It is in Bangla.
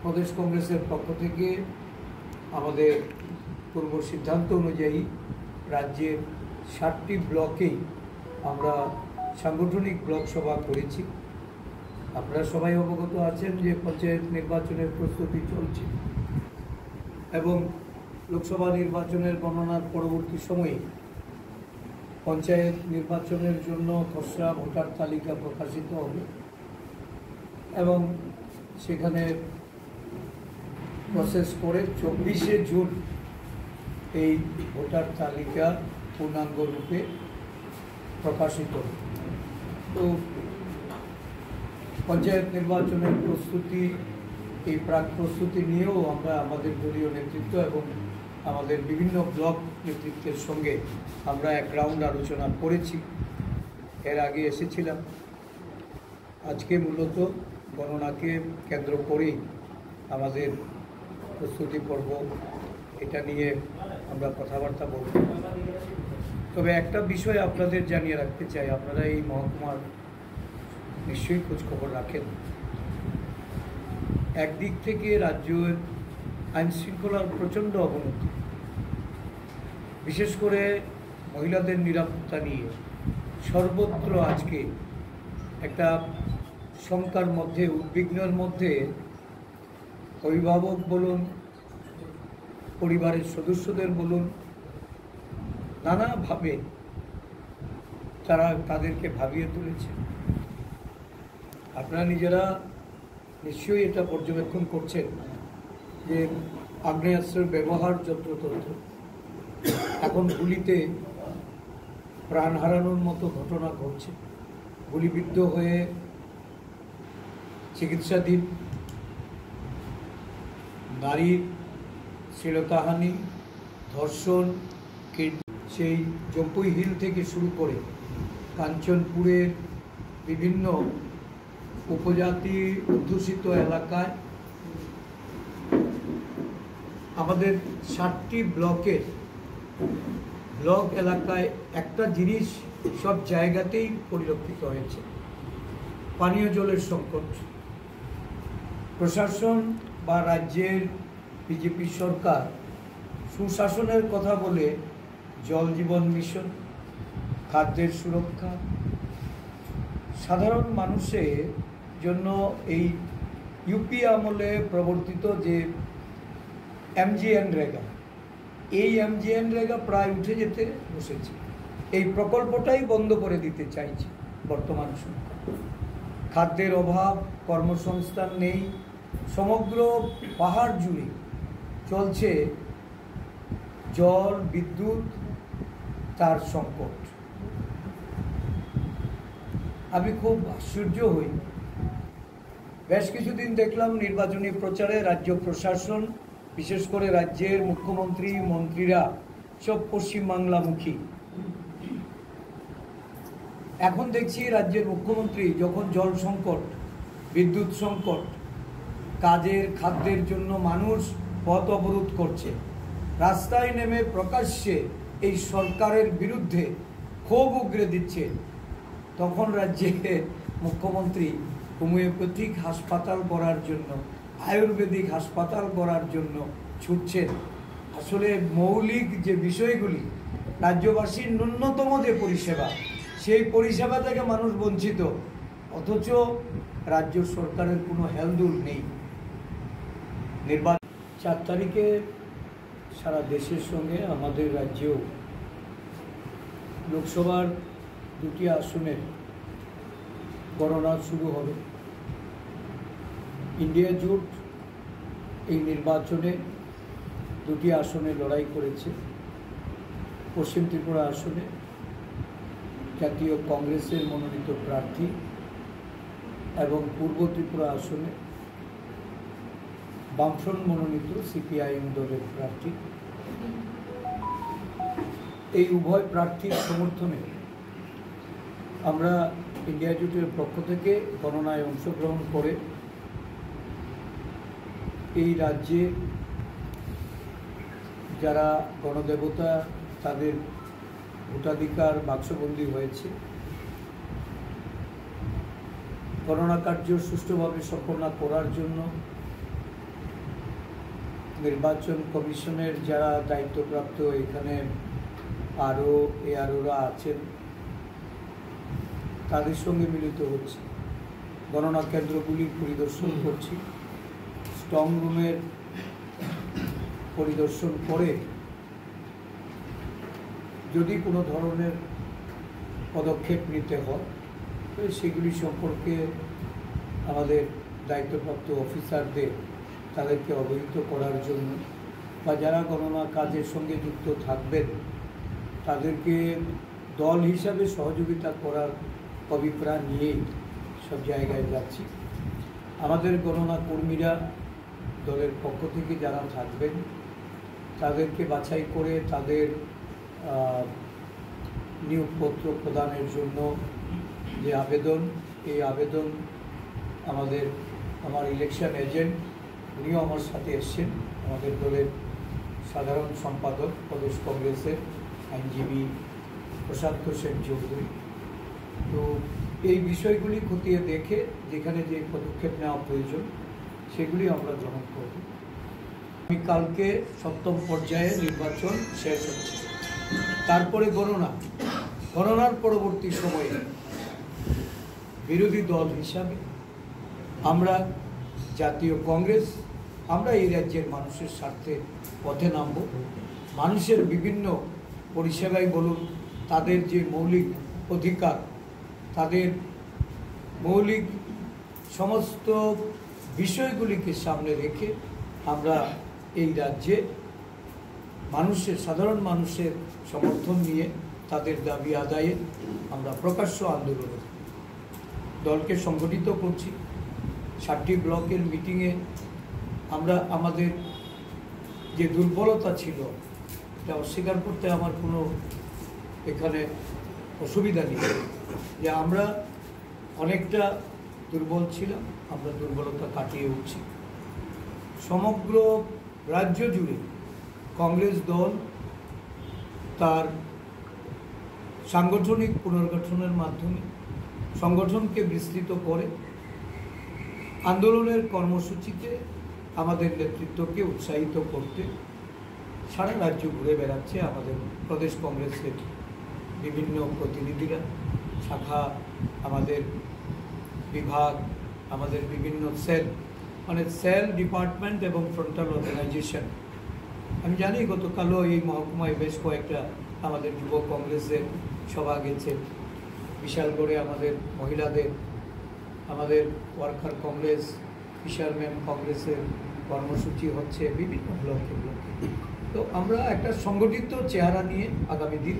প্রদেশ কংগ্রেসের পক্ষ থেকে আমাদের পূর্ব সিদ্ধান্ত অনুযায়ী রাজ্যের 7টি ব্লকেই আমরা সাংগঠনিক ব্লক সভা করেছি। আপনারা সবাই অবগত আছেন যে পঞ্চায়েত নির্বাচনের প্রস্তুতি চলছে এবং লোকসভা নির্বাচনের গণনার পরবর্তী সময়ে পঞ্চায়েত নির্বাচনের জন্য খসড়া ভোটার তালিকা প্রকাশিত হবে এবং সেখানে প্রসেস করে 24শে জুন এই ভোটার তালিকা পূর্ণাঙ্গ রূপে প্রকাশিত হবে। তো পঞ্চায়েত নির্বাচনের প্রস্তুতি, এই প্রাক প্রস্তুতি নিয়েও আমরা আমাদের দলীয় নেতৃত্ব এবং আমাদের বিভিন্ন ব্লক নেতৃত্বের সঙ্গে আমরা এক রাউন্ড আলোচনা করেছি। এর আগে এসেছিলাম। আজকে মূলত গণনাকে কেন্দ্র করেই আমাদের প্রস্তুতি পর্ব, এটা নিয়ে আমরা কথাবার্তা বলব। তবে একটা বিষয় আপনাদের জানিয়ে রাখতে চাই, আপনারা এই মহকুমার নিশ্চয়ই খোঁজখবর রাখেন। একদিক থেকে রাজ্যের আইন শৃঙ্খলার প্রচণ্ড অবনতি, বিশেষ করে মহিলাদের নিরাপত্তা নিয়ে সর্বত্র আজকে একটা শঙ্কার মধ্যে, উদ্বিগ্নের মধ্যে অভিভাবক বলুন, পরিবারের সদস্যদের বলুন, নানাভাবে তারা তাদেরকে ভাবিয়ে তুলেছে। আপনারা নিজেরা নিশ্চয়ই এটা পর্যবেক্ষণ করছেন যে আগ্নেয়াস্ত্রের ব্যবহার যত্রতত্র, এখন গুলিতে প্রাণ হারানোর মতো ঘটনা ঘটছে। গুলিবিদ্ধ হয়ে চিকিৎসাধীন, নারীর শ্লীলতাহানি, ধর্ষণ, সেই জম্পুই হিল থেকে শুরু করে কাঞ্চনপুরের বিভিন্ন উপজাতি অধ্যুষিত এলাকায় আমাদের 7টি ব্লকের ব্লক এলাকায় একটা জিনিস সব জায়গাতেই পরিলক্ষিত হয়েছে, পানীয় জলের সংকট। প্রশাসন বা রাজ্যের বিজেপি সরকার সুশাসনের কথা বলে জল জীবন মিশন, খাদ্যের সুরক্ষা, সাধারণ মানুষের জন্য এই ইউপি আমলে প্রবর্তিত যে MGNREGA, এই MGNREGA প্রায় উঠে যেতে বসেছে। এই প্রকল্পটাই বন্ধ করে দিতে চাইছে বর্তমান সরকার। খাদ্যের অভাব, কর্মসংস্থান নেই, সমগ্র পাহাড় জুড়ে চলছে জল, বিদ্যুৎ, তার সংকট। আমি খুব আশ্চর্য হই, বেশ কিছুদিন দেখলাম নির্বাচনী প্রচারে রাজ্য প্রশাসন, বিশেষ করে রাজ্যের মুখ্যমন্ত্রী, মন্ত্রীরা সব পশ্চিমবাংলামুখী। এখন দেখছি রাজ্যের মুখ্যমন্ত্রী যখন জল সংকট, বিদ্যুৎ সংকট, কাজের, খাদ্যের জন্য মানুষ পথ অবরোধ করছে, রাস্তায় নেমে প্রকাশ্যে এই সরকারের বিরুদ্ধে ক্ষোভ উগরে দিচ্ছে, তখন রাজ্যের মুখ্যমন্ত্রী হোমিওপ্যাথিক হাসপাতাল করার জন্য, আয়ুর্বেদিক হাসপাতাল করার জন্য ছুটছেন। আসলে মৌলিক যে বিষয়গুলি, রাজ্যবাসীর ন্যূনতম যে পরিষেবা, সেই পরিষেবা থেকে মানুষ বঞ্চিত, অথচ রাজ্য সরকারের কোনো হেলদোল নেই। নির্বাচন 4 তারিখে সারা দেশের সঙ্গে আমাদের রাজ্যেও লোকসভার 2টি আসনের গণনা শুরু হবে। ইন্ডিয়া জোট এই নির্বাচনে 2টি আসনে লড়াই করেছে। পশ্চিম ত্রিপুরা আসনে জাতীয় কংগ্রেসের মনোনীত প্রার্থী এবং পূর্ব ত্রিপুরা আসনে বামফ্রন্ট মনোনীত CPIM দলের প্রার্থী। এই উভয় প্রার্থীর সমর্থনে আমরা ইন্ডিয়া জোটের পক্ষ থেকে গণনায় অংশগ্রহণ করে এই রাজ্যে যারা গণদেবতা, তাদের ভোটাধিকার বাক্সবন্দী হয়েছে, গণনা কার্য সুষ্ঠুভাবে সম্পন্ন করার জন্য নির্বাচন কমিশনের যারা দায়িত্বপ্রাপ্ত এখানে আরও এআরওরা আছেন, তাদের সঙ্গে মিলিত হচ্ছে, গণনা কেন্দ্রগুলি পরিদর্শন করছি, স্ট্রং রুমের পরিদর্শন করে যদি কোনো ধরনের পদক্ষেপ নিতে হয় সেগুলি সম্পর্কে আমাদের দায়িত্বপ্রাপ্ত অফিসারদের তাদেরকে অবহিত করার জন্য বা যারা গণনা কাজের সঙ্গে যুক্ত থাকবেন তাদেরকে দল হিসাবে সহযোগিতা করার অভিপ্রায় নিয়েই সব জায়গায় যাচ্ছি। আমাদের গণনা কর্মীরা দলের পক্ষ থেকে যারা থাকবেন তাদেরকে বাছাই করে তাদের নিয়োগপত্র প্রদানের জন্য যে আবেদন, এই আবেদন আমার ইলেকশন এজেন্ট উনিও আমার সাথে এসছেন, আমাদের দলের সাধারণ সম্পাদক প্রদেশ কংগ্রেসের আইনজীবী প্রশান্ত সেন চৌধুরী। তো এই বিষয়গুলি খতিয়ে দেখে যেখানে যে পদক্ষেপ নেওয়া প্রয়োজন সেগুলি আমরা গ্রহণ করব। কালকে 7ম পর্যায়ে নির্বাচন শেষ হচ্ছে, তারপরে গণনার পরবর্তী সময়ে বিরোধী দল হিসাবে আমরা জাতীয় কংগ্রেস আমরা এই রাজ্যের মানুষের স্বার্থে পথে নামব। মানুষের বিভিন্ন পরিষেবাই বলুন, তাদের যে মৌলিক অধিকার, তাদের মৌলিক সমস্ত বিষয়গুলিকে সামনে রেখে আমরা এই রাজ্যে সাধারণ মানুষের সমর্থন নিয়ে তাদের দাবি আদায়ে আমরা প্রকাশ্য আন্দোলনে দলকে সংগঠিত করছি। 7টি ব্লকের মিটিংয়ে আমরা আমাদের যে দুর্বলতা ছিল এটা অস্বীকার করতে আমার কোনো এখানে অসুবিধা নেই, যে আমরা অনেকটা দুর্বল ছিলাম, আমরা দুর্বলতা কাটিয়ে উঠছি। সমগ্র রাজ্য জুড়ে কংগ্রেস দল তার সাংগঠনিক পুনর্গঠনের মাধ্যমে সংগঠনকে বিস্তৃত করে আন্দোলনের কর্মসূচিতে আমাদের নেতৃত্বকে উৎসাহিত করতে সারা রাজ্য ঘুরে বেড়াচ্ছে আমাদের প্রদেশ কংগ্রেসের বিভিন্ন প্রতিনিধিরা, শাখা, আমাদের বিভাগ, আমাদের বিভিন্ন সেল ডিপার্টমেন্ট এবং ফ্রন্টাল অর্গানাইজেশন। আমি জানি গতকালও এই মহকুমায় বেশ কয়েকটা আমাদের যুব কংগ্রেসের সভা গেছে, বিশালগড়ে আমাদের মহিলাদের, আমাদের ওয়ার্কার কংগ্রেস, ফিশারম্যান কংগ্রেসের কর্মসূচি হচ্ছে বিভিন্ন ব্লকে। তো আমরা একটা সংগঠিত চেহারা নিয়ে আগামী দিন